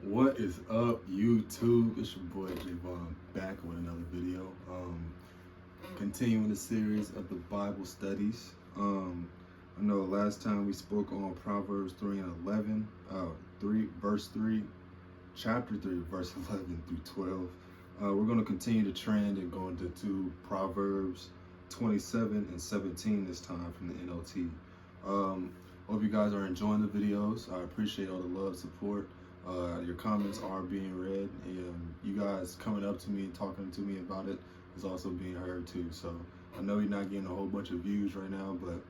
What is up, YouTube? It's your boy Javon back with another video. Continuing the series of the Bible studies. I know last time we spoke on Proverbs 3 and 11, 3 verse 3, chapter 3, verse 11 through 12. We're going to continue the trend and go into Proverbs 27 and 17 this time from the NLT. Hope you guys are enjoying the videos. I appreciate all the love, support. Your comments are being read, and you guys coming up to me, talking to me about it is also being heard too. So I know you're not getting a whole bunch of views right now, but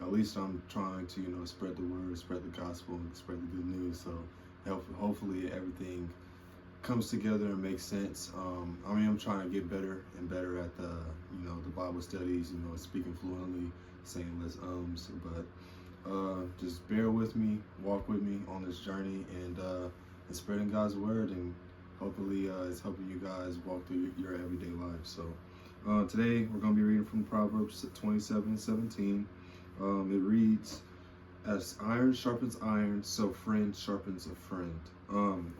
at least I'm trying to, spread the word, spread the gospel, and spread the good news. So hopefully everything comes together and makes sense. I'm trying to get better and better at the Bible studies, speaking fluently, saying less ums, but just bear with me, walk with me on this journey, and spreading God's word, and hopefully it's helping you guys walk through your everyday life. So today we're going to be reading from Proverbs 27:17. It reads, "As iron sharpens iron, so friend sharpens a friend."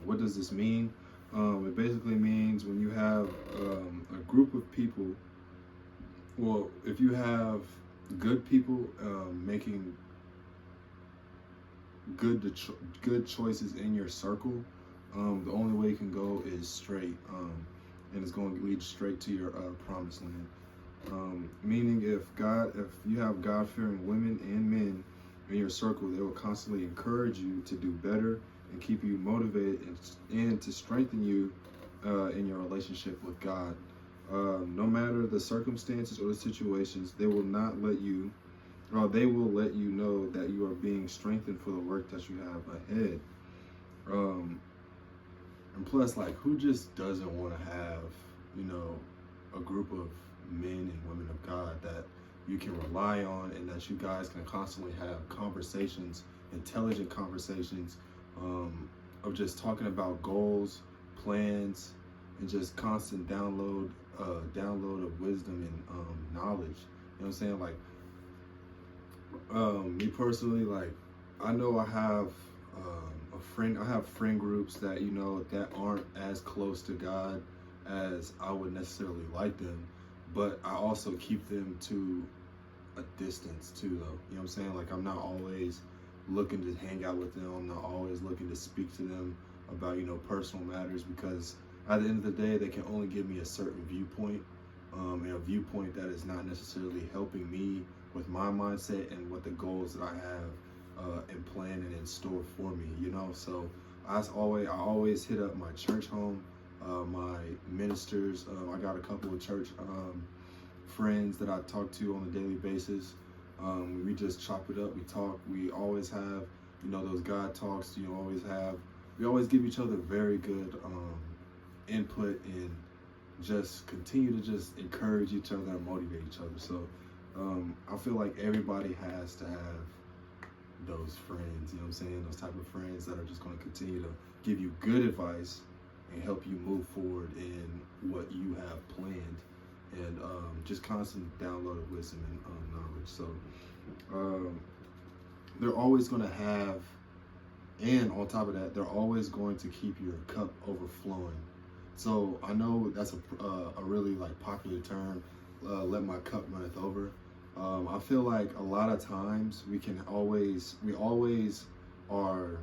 What does this mean? It basically means when you have a group of people, well, if you have good people making good choices in your circle, the only way you can go is straight, and it's going to lead straight to your promised land. Meaning, if you have God-fearing women and men in your circle, they will constantly encourage you to do better and keep you motivated and to strengthen you in your relationship with God. No matter the circumstances or the situations, they will let you know that you are being strengthened for the work that you have ahead. And plus, who just doesn't want to have, a group of men and women of God that you can rely on, and that you guys can constantly have conversations, intelligent conversations, of just talking about goals, plans, and just constant download of wisdom and knowledge. You know what I'm saying? Me personally, I know I have I have friend groups that that aren't as close to God as I would necessarily like them, but I also keep them to a distance too, though. You know what I'm saying? I'm not always looking to hang out with them. I'm not always looking to speak to them about personal matters, because at the end of the day, they can only give me a certain viewpoint, and a viewpoint that is not necessarily helping me with my mindset and what the goals that I have and plan and in store for me, So I always hit up my church home, my ministers. I got a couple of church friends that I talk to on a daily basis. We just chop it up. We talk. We always have, those God talks. We always give each other very good input, and just continue to just encourage each other and motivate each other. So I feel like everybody has to have those friends, you know what I'm saying? Those type of friends that are just going to continue to give you good advice and help you move forward in what you have planned, and just constant download of wisdom and knowledge. So they're always going to have, and on top of that, they're always going to keep your cup overflowing. So I know that's a really popular term, let my cup runneth over. I feel like a lot of times we always are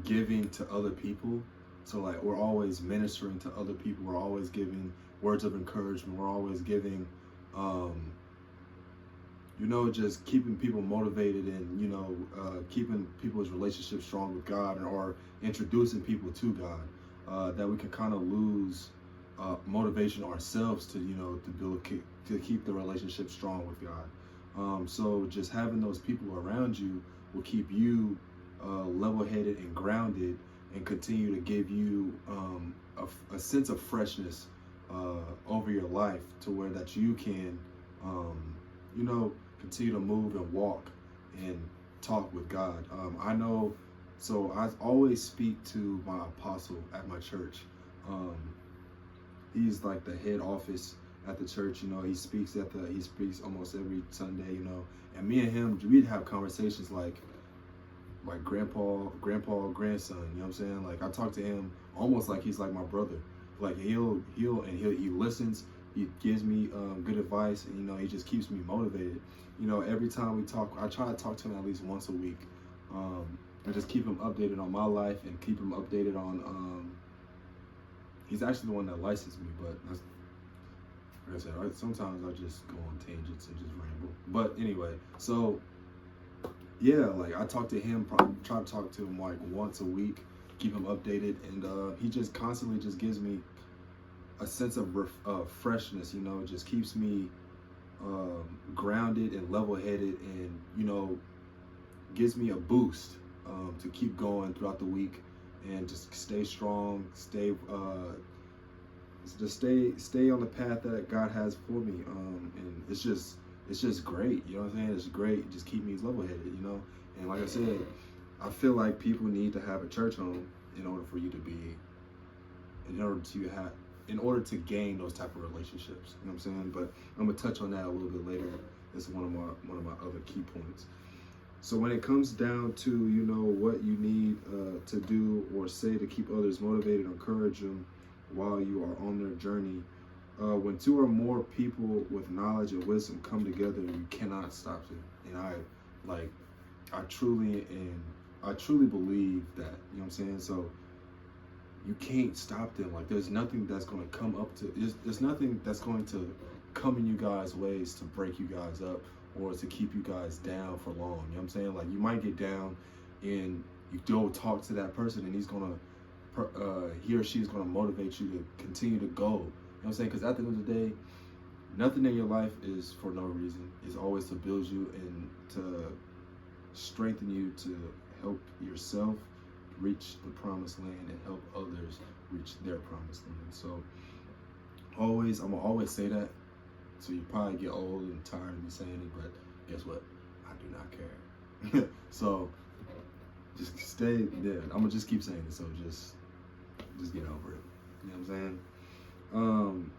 giving to other people. So we're always ministering to other people. We're always giving words of encouragement. We're always giving, just keeping people motivated, and, keeping people's relationships strong with God, or introducing people to God, that we can kind of lose motivation ourselves to keep the relationship strong with God. So just having those people around you will keep you level-headed and grounded, and continue to give you a sense of freshness over your life, to where that you can continue to move and walk and talk with God. I know, so I always speak to my apostle at my church. He's the head office at the church. He speaks almost every Sunday. And me and him, we'd have conversations my grandson, you know what I'm saying? Like I talk to him almost like he's like my brother. Like he listens, he gives me good advice, and you know, he just keeps me motivated. You know, every time we talk, I try to talk to him at least once a week. And just keep him updated on my life and keep him updated on he's actually the one that licensed me, but that's, like I said, sometimes I just go on tangents and just ramble. But anyway, so yeah, like I talk to him, probably try to talk to him like once a week, keep him updated, and he just constantly just gives me a sense of freshness. You know, it just keeps me grounded and level-headed, and you know, gives me a boost to keep going throughout the week and just stay strong, just stay on the path that God has for me. And it's just great, you know what I'm saying? It's great, just keep me level-headed, you know. And like I said, I feel like people need to have a church home in order for you to be, in order to gain those type of relationships. You know what I'm saying? But I'm gonna touch on that a little bit later. It's one of my other key points. So when it comes down to, you know, what you need to do or say to keep others motivated, encourage them while you are on their journey. When two or more people with knowledge and wisdom come together, you cannot stop it. And I truly believe that, you know what I'm saying? So you can't stop them. Like there's nothing that's going to come up to, there's nothing that's going to come in you guys' ways to break you guys up or to keep you guys down for long. You know what I'm saying? Like you might get down and you go talk to that person and he's going to, he or she is going to motivate you to continue to go. You know what I'm saying? Because at the end of the day, nothing in your life is for no reason. It's always to build you and to strengthen you to help yourself reach the promised land and help others reach their promised land. So I'm gonna always say that. So you probably get old and tired of me saying it, but guess what? I do not care. So just stay there. I'm gonna just keep saying it. So just get over it. You know what I'm saying?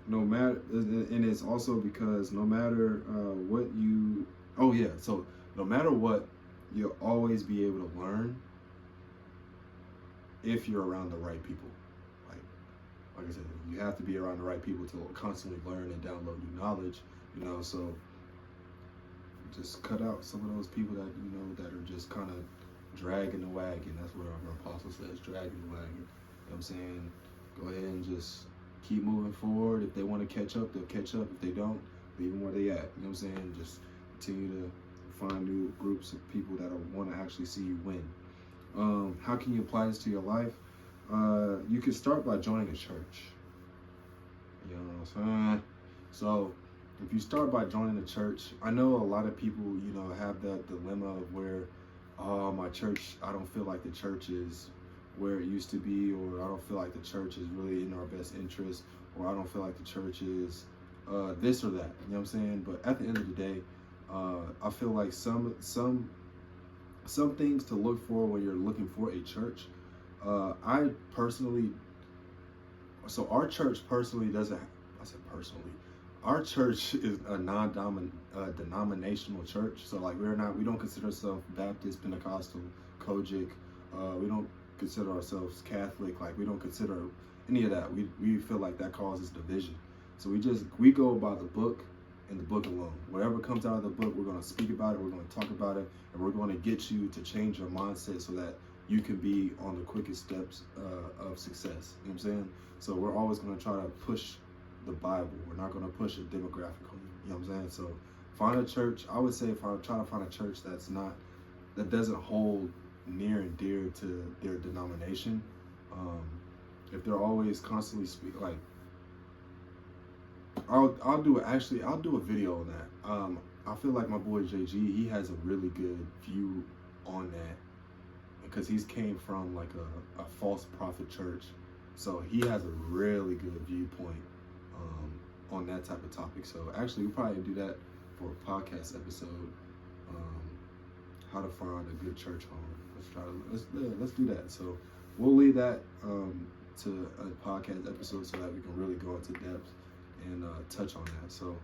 No matter, and it's also because no matter what you, so no matter what, you'll always be able to learn if you're around the right people. Like I said, you have to be around the right people to constantly learn and download new knowledge, you know, so just cut out some of those people that, you know, that are just kind of dragging the wagon. That's what our apostle says, dragging the wagon. You know what I'm saying? Go ahead and just keep moving forward. If they want to catch up, they'll catch up. If they don't, leave them where they at. You know what I'm saying? Just continue to find new groups of people that want to actually see you win. How can you apply this to your life? You can start by joining a church. You know what I'm saying? So if you start by joining a church, I know a lot of people, you know, have that dilemma of where, my church, I don't feel like the church is where it used to be, or I don't feel like the church is really in our best interest, or I don't feel like the church is this or that. You know what I'm saying? But at the end of the day, I feel like some things to look for when you're looking for a church. I personally, so our church personally doesn't, I said personally, our church is a denominational church. So like we don't consider ourselves Baptist, Pentecostal, Kojic. We don't consider ourselves Catholic. Like we don't consider any of that. We feel like that causes division. So we go by the book and the book alone. Whatever comes out of the book, we're going to speak about it. We're going to talk about it, and we're going to get you to change your mindset so that you can be on the quickest steps of success. You know what I'm saying? So we're always going to try to push the Bible. We're not going to push a demographic on you. You know what I'm saying? So find a church. I would say if I try to find a church that doesn't hold near and dear to their denomination, if they're always constantly like, I'll do a video on that. I feel like my boy JG, he has a really good view on that, because he's came from like a false prophet church, so he has a really good viewpoint on that type of topic. So actually, we'll probably do that for a podcast episode. How to find a good church home. Let's do that. So we'll leave that to a podcast episode so that we can really go into depth and touch on that. So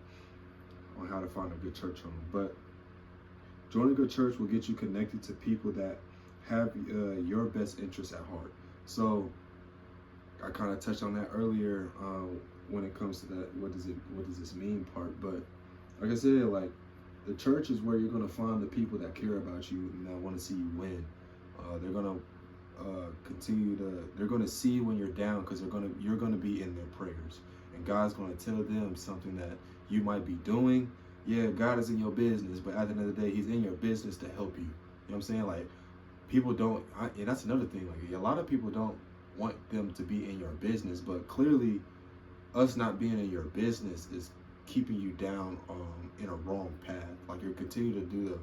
on how to find a good church home. But Joining a good church will get you connected to people that have your best interests at heart. So I kind of touched on that earlier when it comes to that. What does this mean part? But like I said, like the church is where you're gonna find the people that care about you and that want to see you win. They're gonna they're gonna see when you're down because you're gonna be in their prayers, and God's gonna tell them something that you might be doing. Yeah, God is in your business, but at the end of the day, He's in your business to help you. You know what I'm saying? Like, people don't, and that's another thing. Like, a lot of people don't want them to be in your business, but clearly, us not being in your business is keeping you down in a wrong path. Like, you're continuing to do the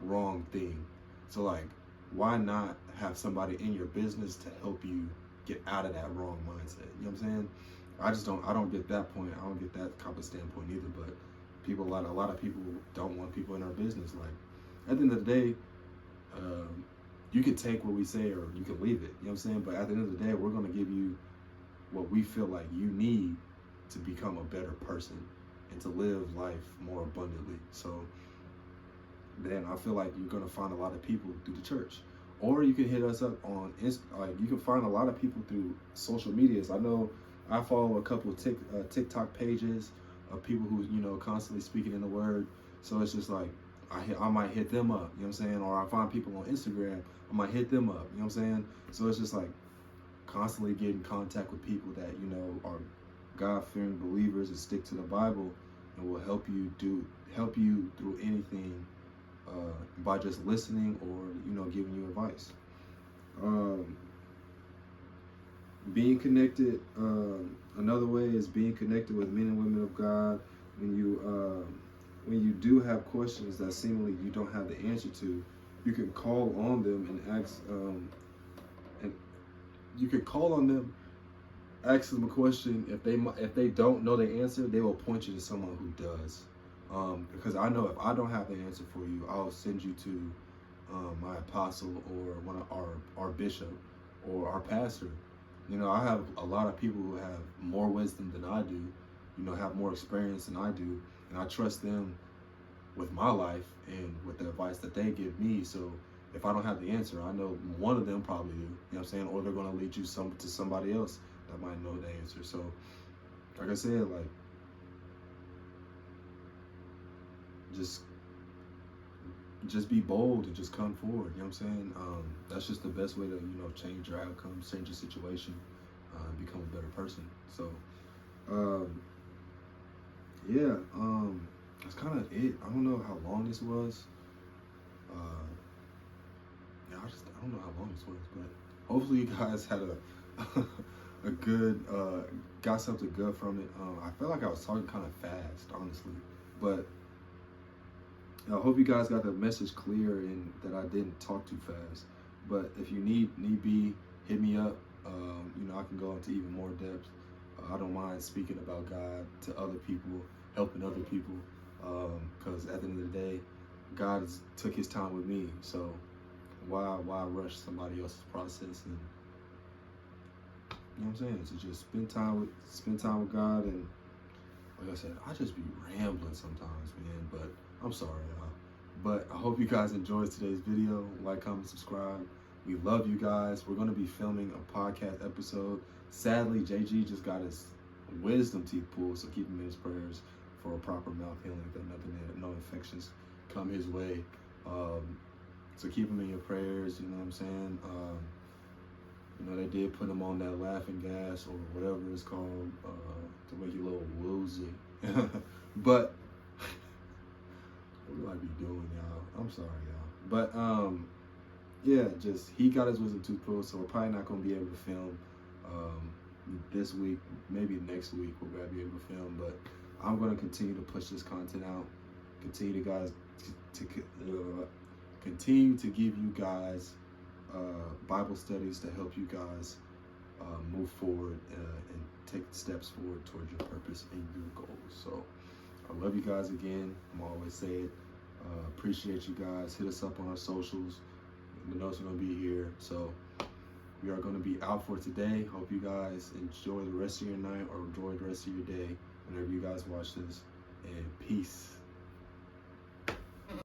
wrong thing. So, like, why not have somebody in your business to help you get out of that wrong mindset? You know what I'm saying? I don't get that point. I don't get that type of standpoint either. But people, a lot of people don't want people in our business. Like, at the end of the day, you can take what we say or you can leave it. You know what I'm saying? But at the end of the day, we're going to give you what we feel like you need to become a better person and to live life more abundantly. So then I feel like you're going to find a lot of people through the church. Or you can hit us up on, you can find a lot of people through social medias. I know I follow a couple of TikTok pages of people who, you know, constantly speaking in the word. So it's just like, I might hit them up, you know what I'm saying? Or I find people on Instagram, I might hit them up, you know what I'm saying? So it's just like constantly get in contact with people that, you know, are God-fearing believers and stick to the Bible and will help you through anything by just listening or, you know, giving you advice. Being connected, another way is being connected with men and women of God. When you do have questions that seemingly you don't have the answer to, you can call on them and ask, and you can call on them, ask them a question. If they don't know the answer, they will point you to someone who does. Because I know if I don't have the answer for you, I'll send you to my apostle or one of our bishop or our pastor. You know, I have a lot of people who have more wisdom than I do, you know, have more experience than I do, and I trust them with my life and with the advice that they give me. So if I don't have the answer, I know one of them probably do, you know what I'm saying? Or they're going to lead you to somebody else that might know the answer. So, like I said, like, just be bold and just come forward, you know what I'm saying? That's just the best way to, you know, change your outcomes, change your situation, become a better person. So, yeah, that's kind of it. I don't know how long this was. Yeah, I don't know how long this was, but hopefully you guys had a good, got something good from it. I felt like I was talking kind of fast, honestly, but I hope you guys got the message clear and that I didn't talk too fast. But if you need be, hit me up. You know, I can go into even more depth. I don't mind speaking about God to other people, helping other people. Because at the end of the day, God took His time with me. So why rush somebody else's process? And you know what I'm saying? So just spend time with God. And like I said, I just be rambling sometimes, man. But I'm sorry, y'all. But I hope you guys enjoyed today's video. Like, comment, subscribe. We love you guys. We're going to be filming a podcast episode. Sadly, JG just got his wisdom teeth pulled, so keep him in his prayers for a proper mouth healing, that no infections come his way. So keep him in your prayers, you know what I'm saying? You know, they did put him on that laughing gas or whatever it's called to make you a little woozy. But what do I be doing, y'all? I'm sorry, y'all. But yeah, just he got his wisdom tooth pulled, so we're probably not gonna be able to film this week. Maybe next week we'll be able to film. But I'm gonna continue to push this content out. Continue to give you guys Bible studies to help you guys move forward and take steps forward towards your purpose and your goals. So I love you guys again. I'm always saying appreciate you guys. Hit us up on our socials. The notes are going to be here. So we are going to be out for today. Hope you guys enjoy the rest of your night or enjoy the rest of your day whenever you guys watch this. And peace.